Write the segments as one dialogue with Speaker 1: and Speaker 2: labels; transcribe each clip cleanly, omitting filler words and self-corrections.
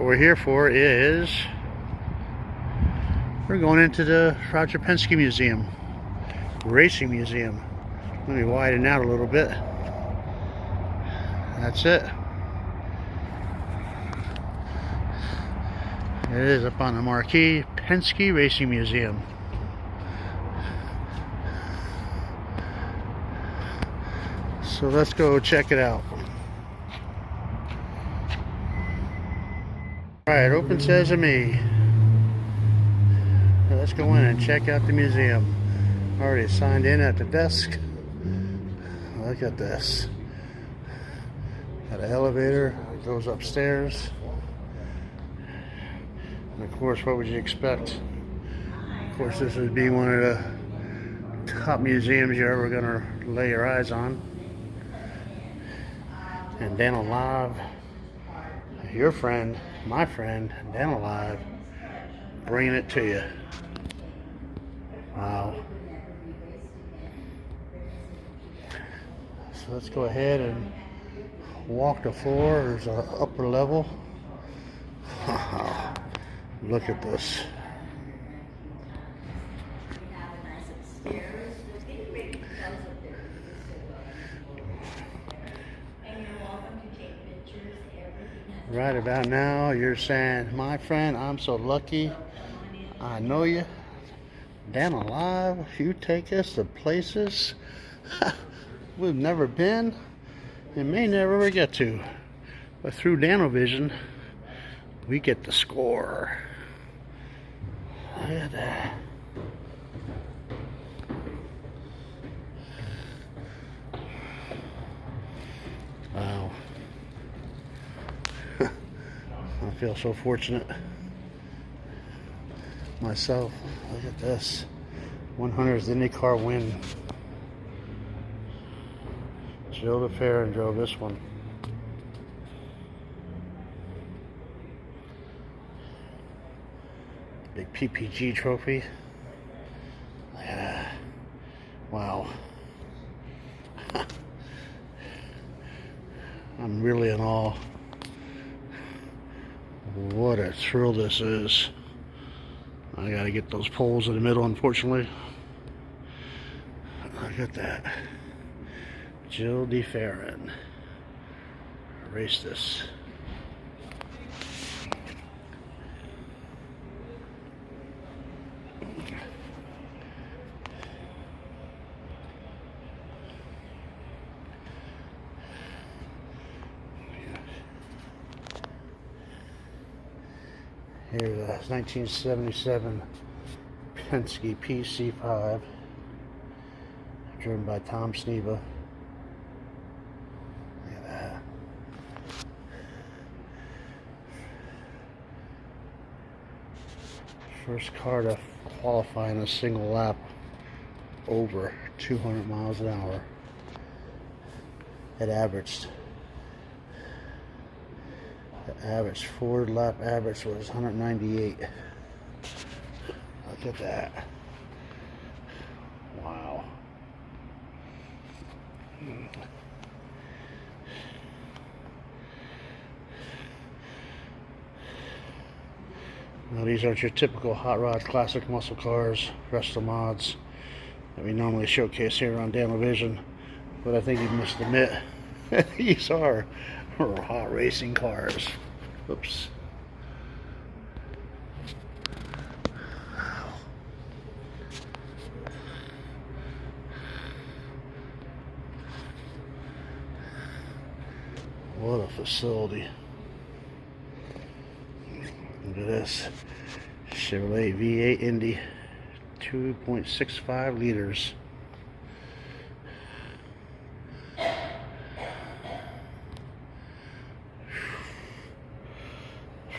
Speaker 1: What we're here for is we're going into the Roger Penske Museum, Racing Museum. Let me widen out a little bit. That's it. It is up on the marquee, Penske Racing Museum. So let's go check it out. Alright, open sesame. Let's go in and check out the museum. Already signed in at the desk. Look at this. Got an elevator that goes upstairs. And of course, what would you expect? Of course, this would be one of the top museums you're ever going to lay your eyes on. And Dan Alive, your friend, my friend, Dan Alive, bringing it to you. Wow. So let's go ahead and walk the floor. There's an upper level. Look at this. Right about now, you're saying, my friend, I'm so lucky. I know you. Dan Alive, you take us to places we've never been and may never ever get to. But through Danovision, we get the score. Look at that. Wow. I feel so fortunate myself. Look at this. 100th IndyCar win. Joe DeFerrin drove this one. Big PPG trophy. Look at that. Wow. I'm really in awe. What a thrill this is. I gotta get those poles in the middle, unfortunately. Look at that. Jill DeFerrin. Erase this. Here's a 1977 Penske PC5, driven by Tom Sneva. Look at that. First car to qualify in a single lap over 200 miles an hour. It averaged. The average forward lap average was 198. Look at that. Wow. Now these aren't your typical hot rod classic muscle cars, resto mods that we normally showcase here on Danovision, but I think you must admit these are hot racing cars. Oops. What a facility. Look at this. Chevrolet V8 Indy, 2.65 liters.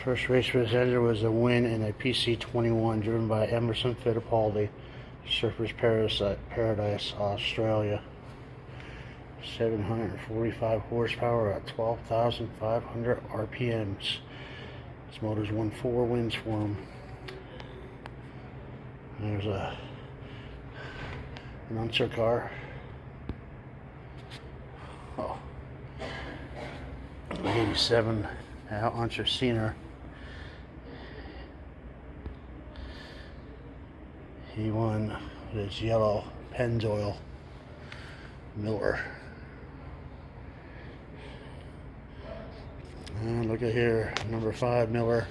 Speaker 1: First race for this engine was a win in a PC21 driven by Emerson Fittipaldi, Surfers Paradise, Australia. 745 horsepower at 12,500 RPMs. This motor's won 4 wins for him. There's an announcer car. Oh. 87 Unser Senior He won this yellow Pennzoil Miller. And look at here, number 5 Miller,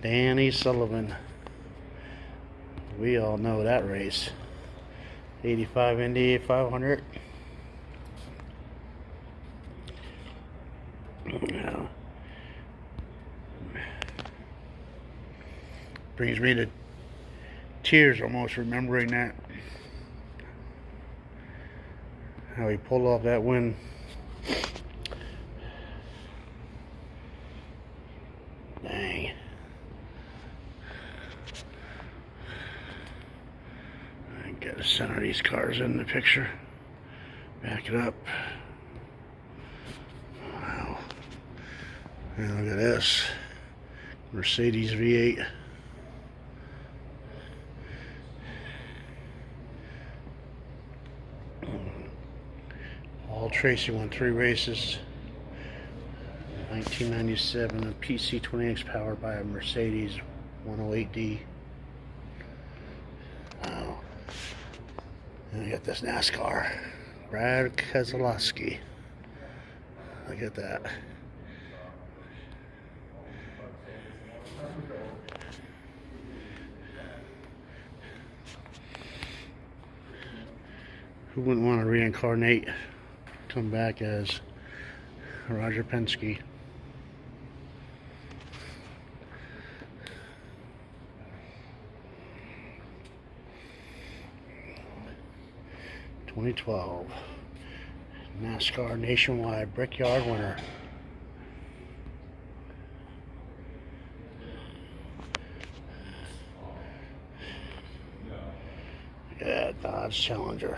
Speaker 1: Danny Sullivan. We all know that race. 85 Indy 500. Brings me to tears almost remembering that. How he pulled off that win. Dang. I gotta center these cars in the picture. Back it up. Wow. And look at this. Mercedes V8. Paul Tracy won 3 races. 1997, a PC20X powered by a Mercedes 108D. Wow. And I got this NASCAR. Brad Keselowski. Look at that. Who wouldn't want to reincarnate, come back as Roger Penske? (2012) NASCAR Nationwide Brickyard winner. Yeah, Dodge Challenger.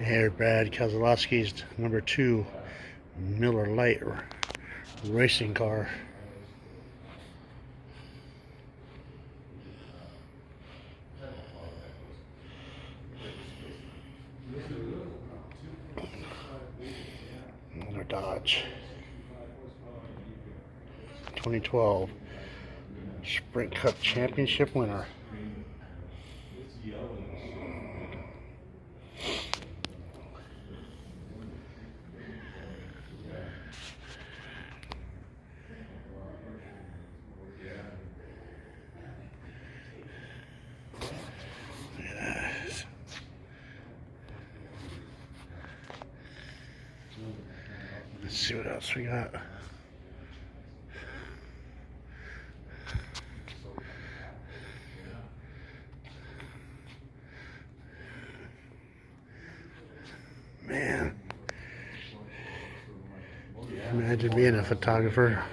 Speaker 1: Here, Brad Keselowski's number 2 Miller Lite racing car. Another Dodge. 2012 Sprint Cup Championship winner. Let's see what else we got. Man, imagine being a photographer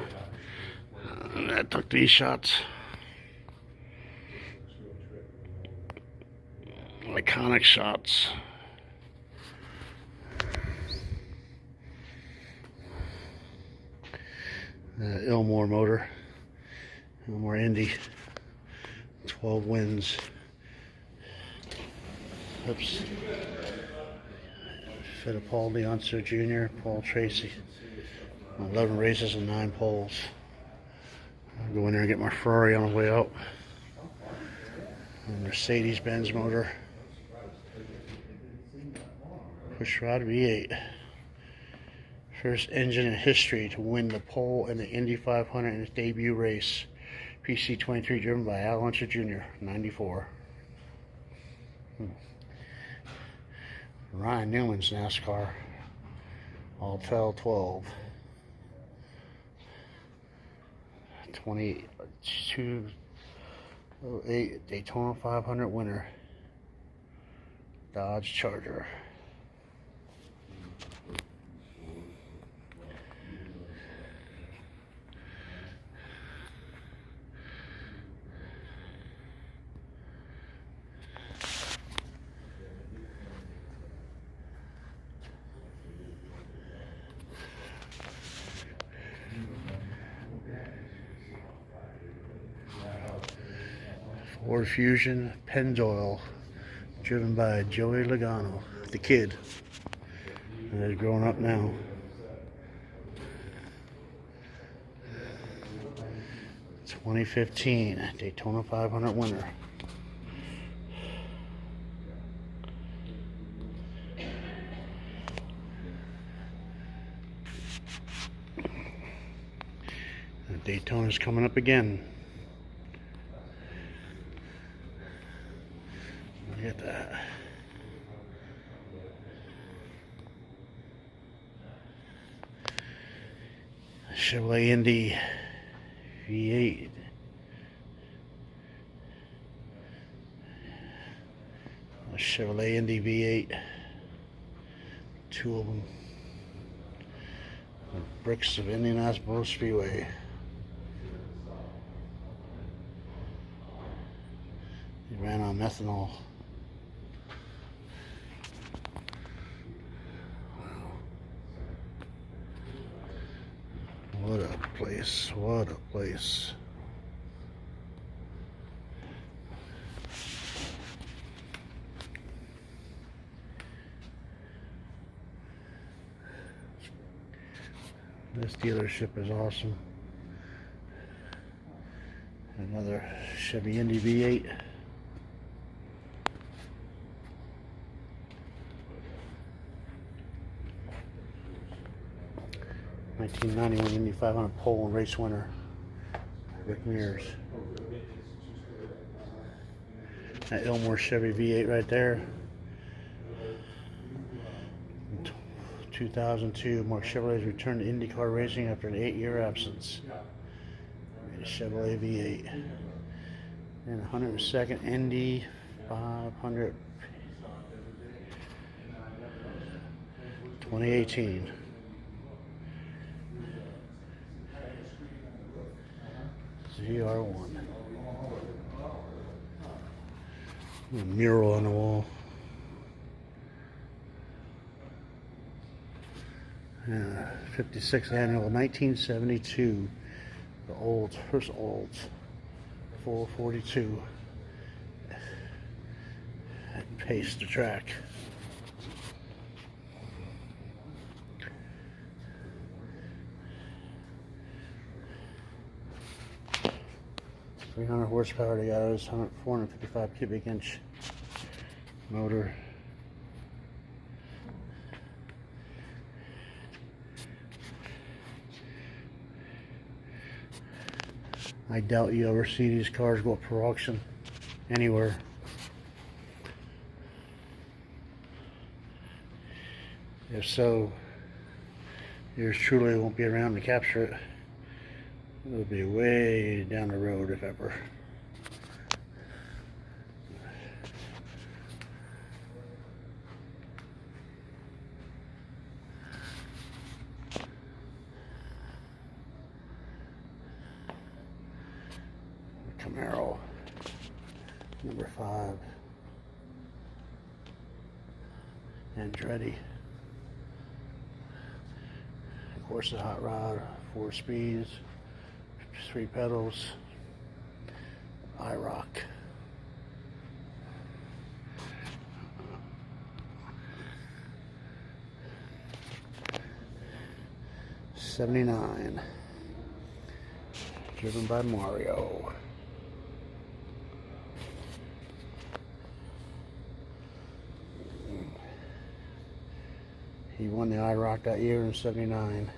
Speaker 1: that took these shots. Iconic shots. Ilmore motor, Ilmore Indy, 12 wins. Oops. Fittipaldi, Unser Jr., Paul Tracy, 11 races and 9 poles. I'll go in there and get my Ferrari on the way out. Mercedes-Benz motor. Pushrod V8. First engine in history to win the pole in the Indy 500 in its debut race. PC23 driven by Al Unser Jr., 94. Ryan Newman's NASCAR. Altel 12. 2208 Daytona 500 winner. Dodge Charger. Ford Fusion Pennzoil, driven by Joey Logano, the kid. They're growing up now. '15 Daytona 500 winner. Daytona's coming up again. Look at that. Chevrolet Indy V8. A Chevrolet Indy V8. Two of them. The bricks of Indianapolis Speedway. He ran on methanol. Wow. What a place. What a place. This dealership is awesome. Another Chevy Indy V8. '91 Indy 500 pole and race winner, Rick Mears. That Elmore Chevy V8 right there. 2002, Mark Chevrolet's returned to IndyCar racing after an 8-year absence. A Chevrolet V8. And 102nd Indy 500. 2018. ZR1. A mural on the wall. Yeah, 56th annual 1972. The old, first old 442. And pace the track. .300 horsepower they got. It's 455 cubic inch motor. I doubt you ever see these cars go up for auction anywhere. If so, yours truly won't be around to capture it. It'll be way down the road, if ever. Camaro, number 5. Andretti. Of course, the hot rod, 4 speeds, 3 pedals, IROC. '79, driven by Mario. He won the IROC that year in '79.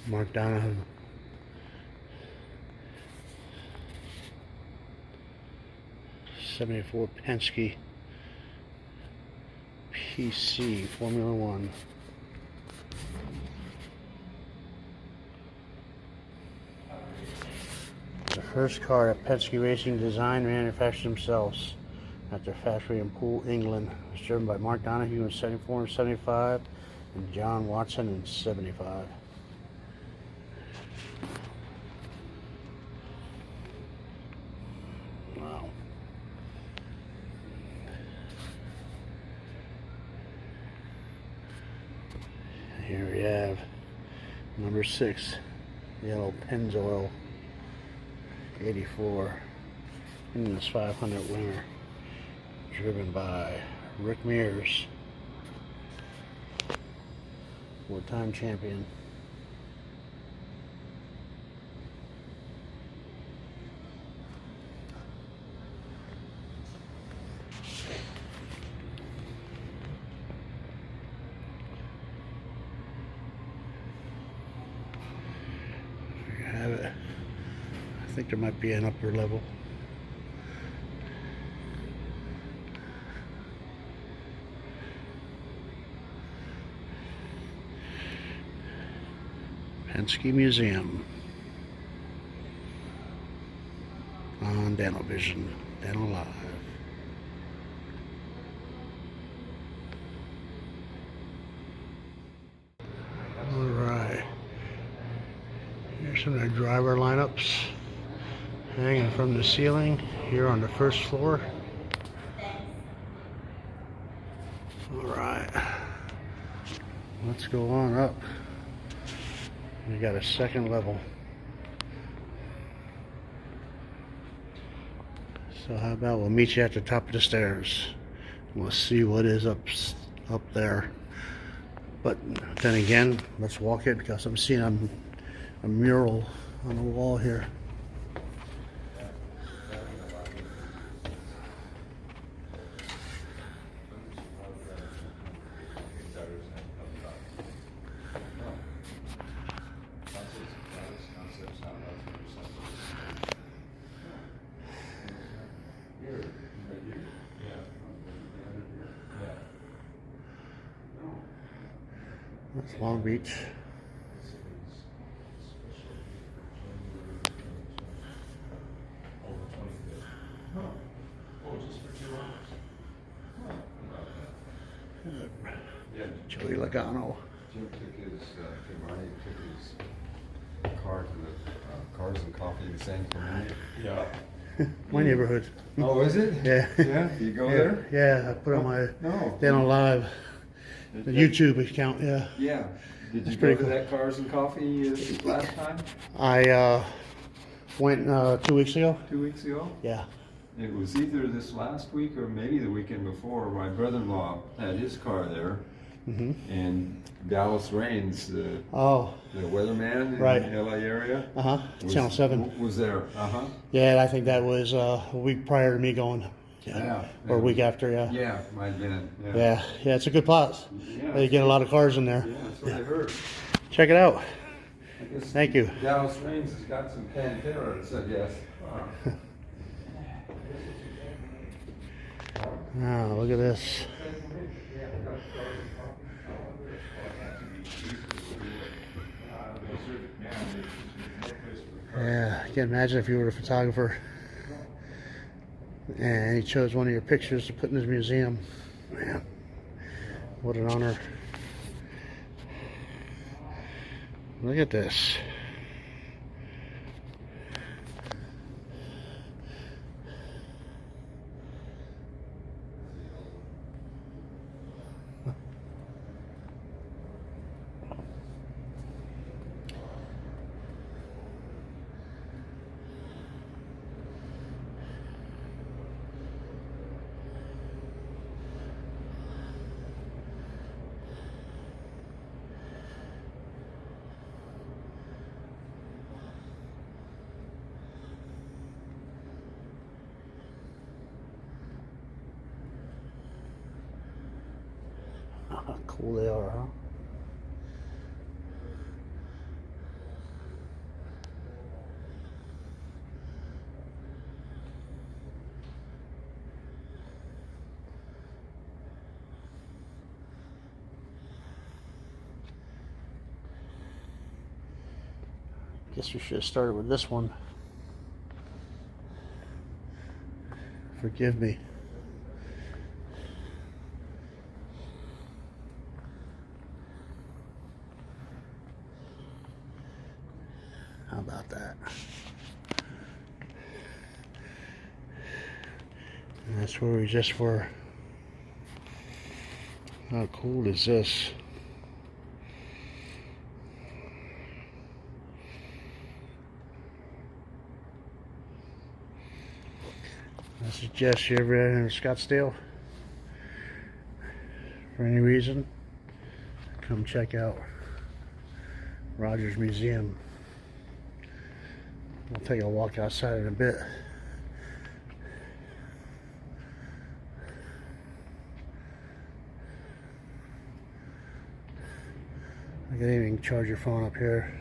Speaker 1: Mark Donohue. '74 Penske PC Formula One. The first car that Penske Racing designed and manufactured themselves at their factory in Poole, England. It was driven by Mark Donohue in '74 and '75 and John Watson in '75. Wow. Here we have number 6, yellow Pennzoil 84 in this 500 winner, driven by Rick Mears, 4-time champion. Have it. I think there might be an upper level. Penske Museum on Dental Vision, Dental Live. All right. Here's some of the driver lineups hanging from the ceiling here on the first floor. All right, let's go on up. We got a second level. So how about we'll meet you at the top of the stairs. We'll see what is up there. But then again, let's walk it because I'm seeing a mural on the wall here. That's Long Beach. Joey Logano.
Speaker 2: Jim took his, Ronnie took his car to the Cars and Coffee in San Clemente.
Speaker 3: Yeah.
Speaker 1: My neighborhood.
Speaker 2: Oh, is it?
Speaker 1: Yeah.
Speaker 2: Yeah? You go there?
Speaker 1: Yeah, I put on my
Speaker 2: No.
Speaker 1: Dental Live the YouTube account. Yeah.
Speaker 2: Yeah. Did
Speaker 1: That's
Speaker 2: you go
Speaker 1: pretty
Speaker 2: to
Speaker 1: cool.
Speaker 2: that Cars and Coffee last time?
Speaker 1: I went 2 weeks ago.
Speaker 2: 2 weeks ago?
Speaker 1: Yeah.
Speaker 2: It was either this last week or maybe the weekend before. My brother-in-law had his car there.
Speaker 1: Mm-hmm.
Speaker 2: And Dallas Raines, the weatherman in
Speaker 1: Right.
Speaker 2: the LA area.
Speaker 1: Uh-huh. Channel 7.
Speaker 2: Was there. Uh-huh.
Speaker 1: Yeah, and I think that was a week prior to me going.
Speaker 2: Yeah.
Speaker 1: Or a week after, yeah.
Speaker 2: Yeah, might have been.
Speaker 1: Yeah, it's a good plot.
Speaker 2: Yeah.
Speaker 1: They get a lot of cars in there.
Speaker 2: Yeah, that's what I heard.
Speaker 1: Check it out.
Speaker 2: I guess
Speaker 1: Thank you.
Speaker 2: Dallas Raines has got some Pantera and said yes.
Speaker 1: Oh, look at this. Yeah, I can't imagine if you were a photographer and he chose one of your pictures to put in his museum. Man, what an honor. Look at this. How cool they are, huh? Guess we should have started with this one. Forgive me. How about that? And that's where we just were. How cool is this? suggest you ever in Scottsdale for any reason, come check out Rogers Museum. We'll take a walk outside in a bit. You can even charge your phone up here.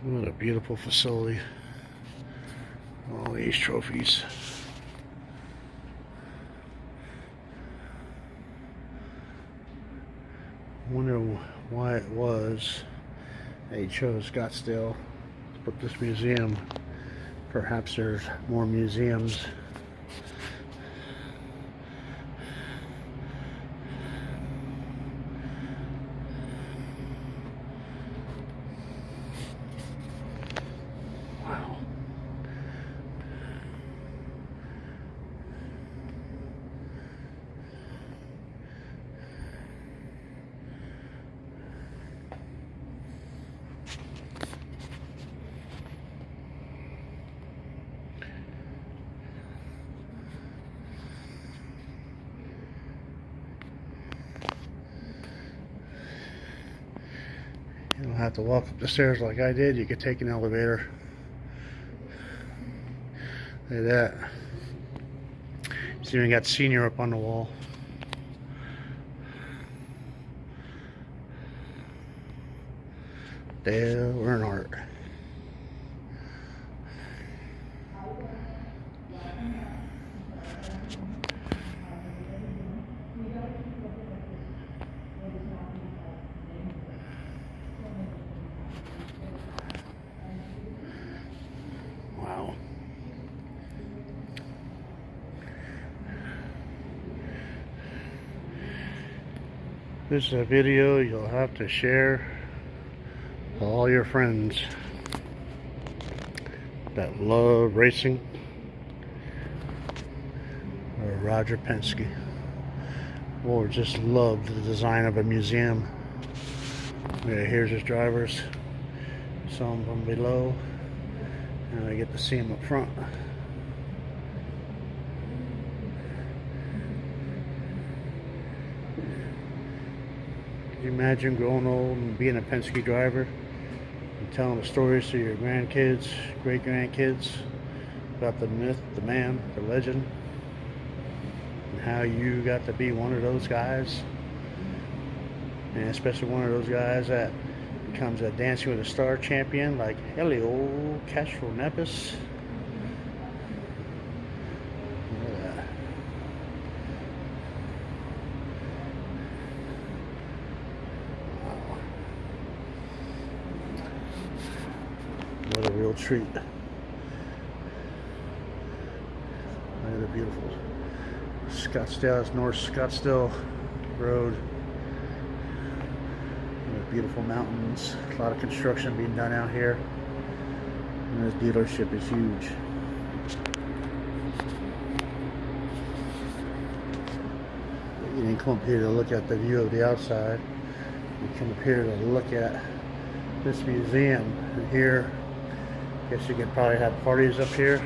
Speaker 1: What a beautiful facility. All these trophies. Wonder why it was they chose Scottsdale to put this museum. Perhaps there's more museums. Wow. You don't have to walk up the stairs like I did. You could take an elevator. Look at that. It's even got senior up on the wall. Dale Earnhardt. Wow. This is a video you'll have to share with all your friends that love racing or Roger Penske, or just love the design of a museum. Yeah, here's his drivers. Some from below, and I get to see him up front. Can you imagine growing old and being a Penske driver and telling the stories to your grandkids, great grandkids about the myth, the man, the legend, and how you got to be one of those guys, and especially one of those guys that becomes a Dancing with the Star champion like Helio Castroneves. Look at that. Wow. What a real treat. Look at the beautiful Scottsdale, it's North Scottsdale Road. Beautiful mountains, a lot of construction being done out here, and this dealership is huge. You didn't come up here to look at the view of the outside. You come up here to look at this museum, and here, I guess you could probably have parties up here.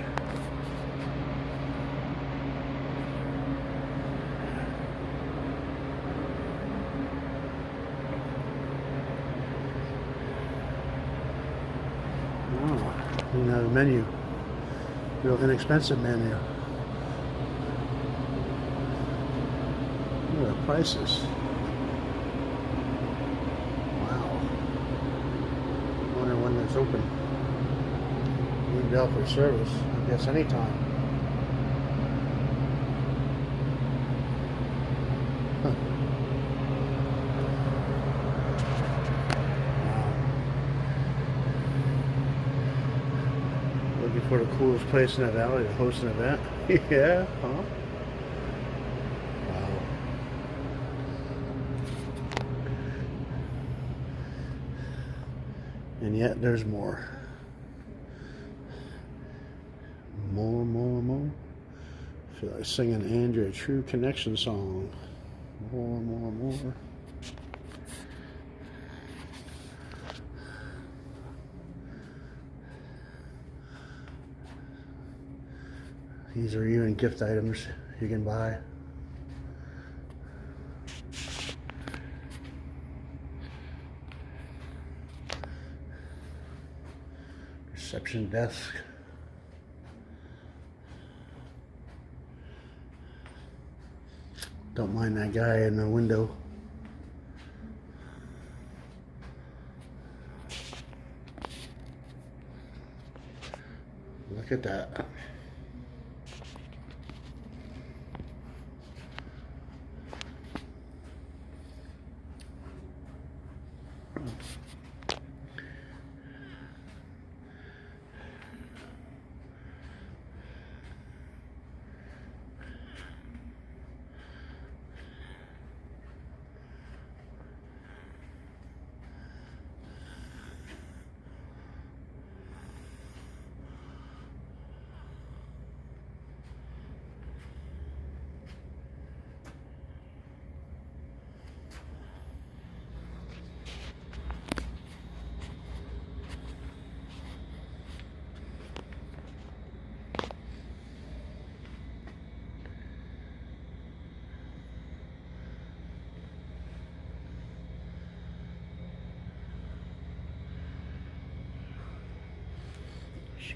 Speaker 1: Oh, you know, the menu, real inexpensive menu. Look at the prices. Wow. I wonder when it's open. We'll be out for service, I guess anytime. Looking for the coolest place in the valley to host an event? Yeah, huh? Wow. And yet there's more. More. I feel like singing Andrea True Connection song. More. These are even gift items you can buy. Reception desk. Don't mind that guy in the window. Look at that.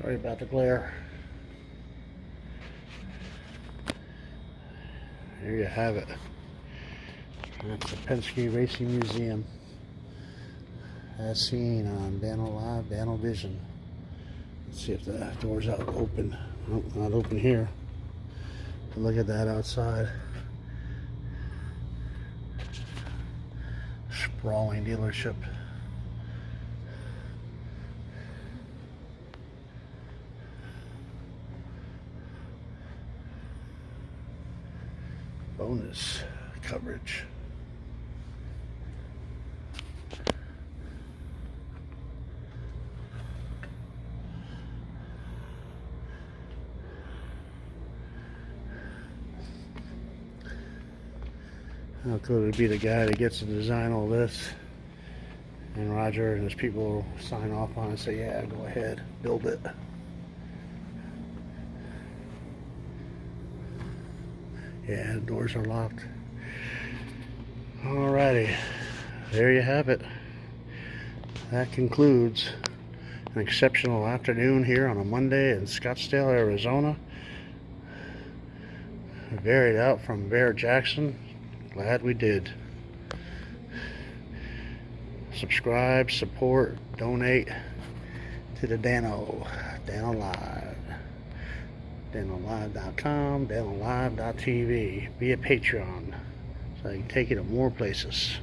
Speaker 1: Sorry about the glare. There you have it. That's the Penske Racing Museum, as seen on Dano Live, Dano Vision. Let's see if the door's out open. Nope, not open here. But look at that outside. Sprawling dealership. Bonus coverage. How cool would it be the guy that gets to design all this, and Roger and his people will sign off on it and say, yeah, go ahead, build it. Yeah, the doors are locked. Alrighty, there you have it. That concludes an exceptional afternoon here on a Monday in Scottsdale, Arizona. We varied out from Bear Jackson. Glad we did. Subscribe, support, donate to the Dano Live. DanoLive.com, DanoLive.tv. Be a Patreon so I can take you to more places.